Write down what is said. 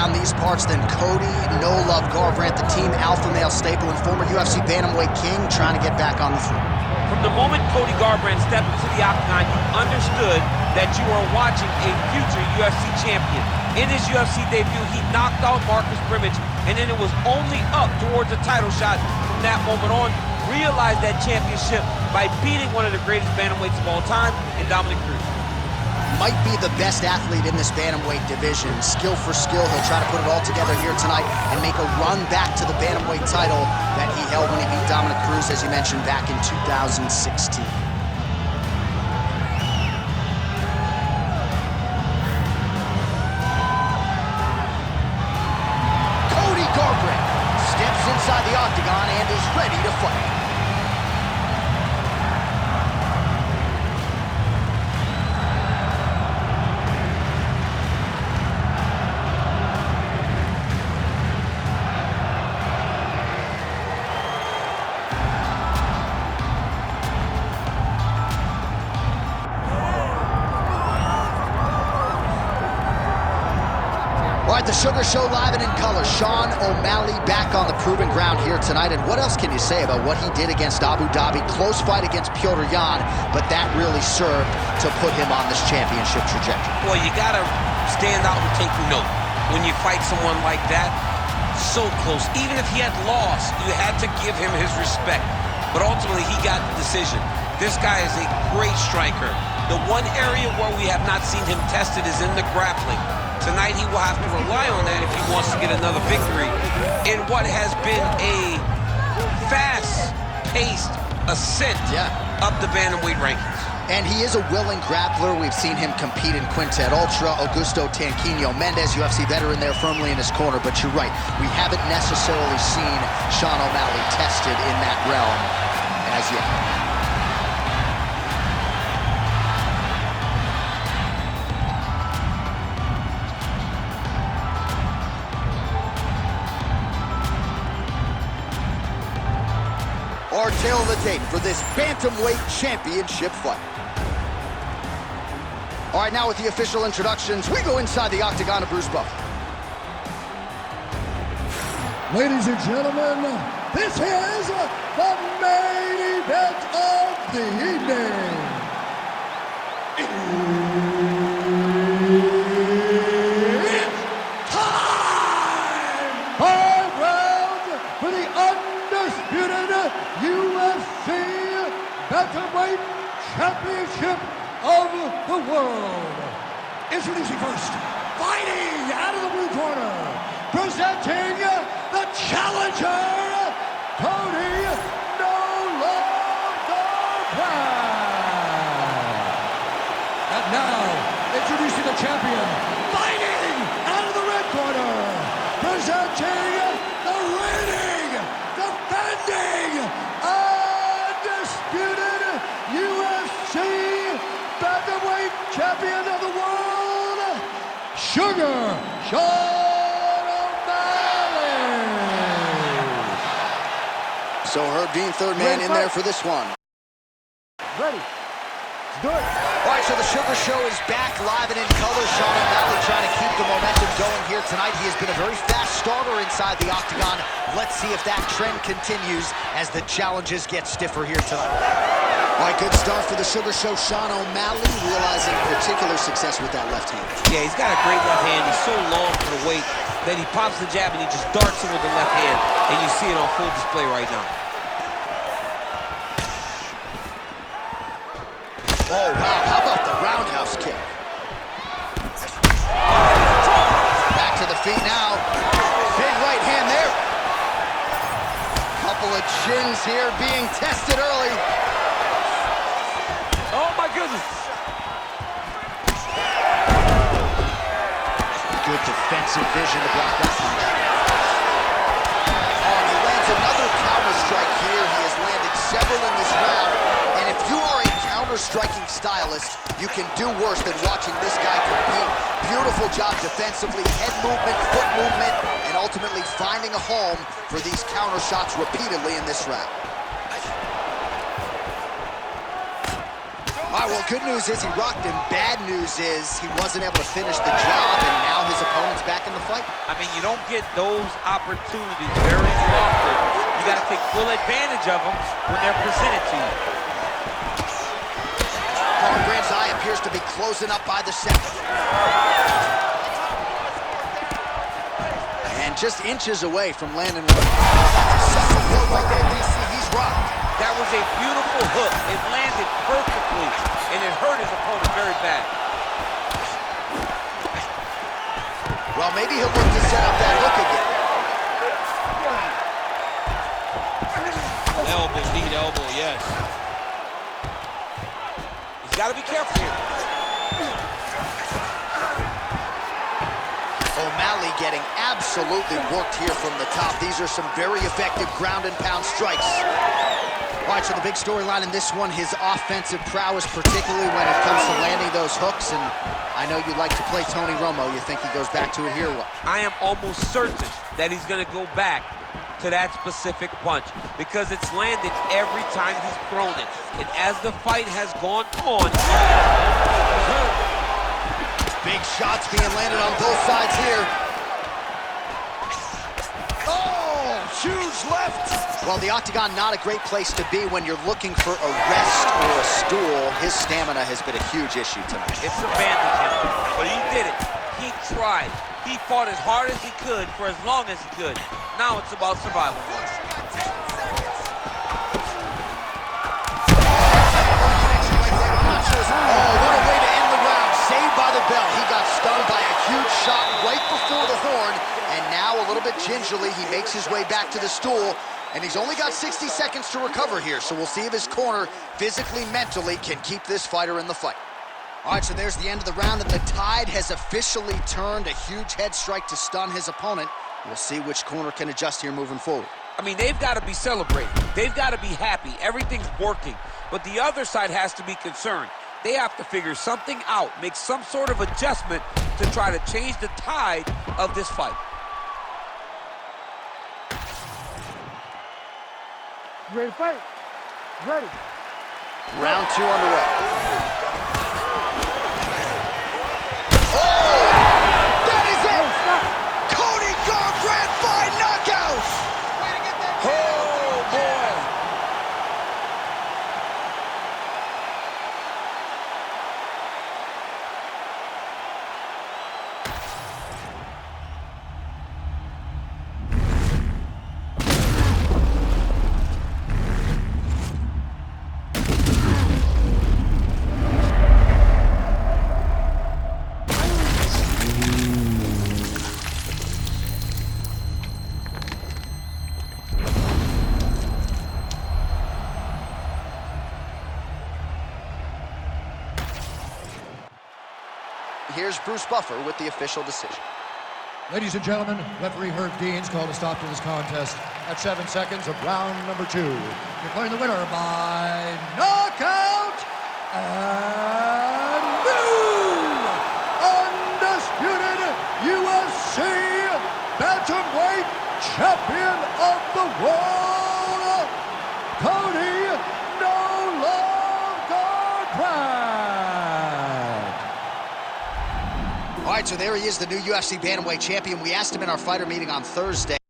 around these parts than Cody "No Love" Garbrandt, the team alpha male staple and former UFC bantamweight king, trying to get back on the throne. From the moment Cody Garbrandt stepped into the octagon, you understood that you were watching a future UFC champion. In his UFC debut, he knocked out Marcus Brimage, and then it was only up towards a title shot from that moment on. Realized that championship by beating one of the greatest bantamweights of all time in Dominic Cruz. Might be the best athlete in this bantamweight division. Skill for skill, he'll try to put it all together here tonight and make a run back to the bantamweight title that he held when he beat Dominic Cruz, as you mentioned, back in 2016. Cody Garbrandt steps inside the octagon and is ready to fight. All right, the Sugar Show live and in color. Sean O'Malley back on the proven ground here tonight. And what else can you say about what he did against Abu Dhabi? Close fight against Petr Yan, but that really served to put him on this championship trajectory. Well, you got to stand out and take note. When you fight someone like that, so close. Even if he had lost, you had to give him his respect. But ultimately, he got the decision. This guy is a great striker. The one area where we have not seen him tested is in the grappling. Tonight, he will have to rely on that if he wants to get another victory in what has been a fast-paced ascent up the bantamweight rankings. And he is a willing grappler. We've seen him compete in Quintet Ultra. Augusto Tanquinho Mendez, UFC veteran there firmly in his corner. But you're right, we haven't necessarily seen Sean O'Malley tested in that realm as yet. Our tale of the tape for this bantamweight championship fight. All right, now with the official introductions, we go inside the octagon of Bruce Buffer. Ladies and gentlemen, this is the main event of the evening. It's time! 5 rounds for the undisputed UFC Bantamweight Championship of the world. Introducing first, fighting out of the blue corner, presenting the challenger, Cody "No Love" Garbrandt. And now, introducing the champion, fighting out of the red corner, presenting the reigning, defending, undisputed UFC Bantamweight Champion of the world, Sugar Sean O'Malley. So Herb Dean, third man in there for this one. Ready. Let's do it. All right, so the Sugar Show is back live and in color. Sean O'Malley trying to keep the momentum going here tonight. He has been a very fast starter inside the octagon. Let's see if that trend continues as the challenges get stiffer here tonight. All right, good start for the Sugar Show. Sean O'Malley realizing particular success with that left hand. Yeah, he's got a great left hand. He's so long for the weight that he pops the jab and he just darts in with the left hand. And you see it on full display right now. Oh, wow, how about the roundhouse kick? Back to the feet now. Big right hand there. Couple of chins here being tested early. Oh, my goodness. Good defensive vision to block that punch. Oh, and he lands another counter strike here. He has landed several in this round. And if you are a counter-striking stylist, you can do worse than watching this guy compete. Beautiful job defensively, head movement, foot movement, and ultimately finding a home for these counter shots repeatedly in this round. All right, well, good news is he rocked him. Bad news is he wasn't able to finish the job, and now his opponent's back in the fight. I mean, you don't get those opportunities very often. You got to take full advantage of them when they're presented to you. Garbrandt's eye appears to be closing up by the second. And just inches away from landing one. Second blow right there, DC. He's rocked. That was a beautiful hook. It landed perfectly, and it hurt his opponent very bad. Well, maybe he'll look to set up that hook again. Elbow, lead elbow, yes. He's got to be careful here. O'Malley getting absolutely worked here from the top. These are some very effective ground and pound strikes. All right, so the big storyline in this one, his offensive prowess, particularly when it comes to landing those hooks. And I know you like to play Tony Romo. You think he goes back to it here? What? I am almost certain that he's going to go back to that specific punch because it's landed every time he's thrown it. And as the fight has gone on, he's hurt. Big shots being landed on both sides here. Oh, huge left. Well, the octagon, not a great place to be when you're looking for a rest or a stool. His stamina has been a huge issue tonight. It's abandoned him, but he did it. He tried. He fought as hard as he could for as long as he could. Now it's about survival. Oh, what a way to end the round. Saved by the bell. He got stunned by a huge shot right before the horn. And now, a little bit gingerly, he makes his way back to the stool. And he's only got 60 seconds to recover here. So we'll see if his corner, physically, mentally, can keep this fighter in the fight. All right, so there's the end of the round, and the tide has officially turned. A huge head strike to stun his opponent. We'll see which corner can adjust here moving forward. I mean, they've got to be celebrating. They've got to be happy. Everything's working. But the other side has to be concerned. They have to figure something out, make some sort of adjustment to try to change the tide of this fight. Ready to fight? Ready. Round 2 underway. Cody Garbrandt by knockout! Oh, boy! Here's Bruce Buffer with the official decision. Ladies and gentlemen, referee Herb Dean's called a stop to this contest at 7 seconds of round number 2. Declaring the winner by knockout and new undisputed UFC bantamweight champion of the world, Cody Garbrandt. All right, so there he is, the new UFC bantamweight champion. We asked him in our fighter meeting on Thursday.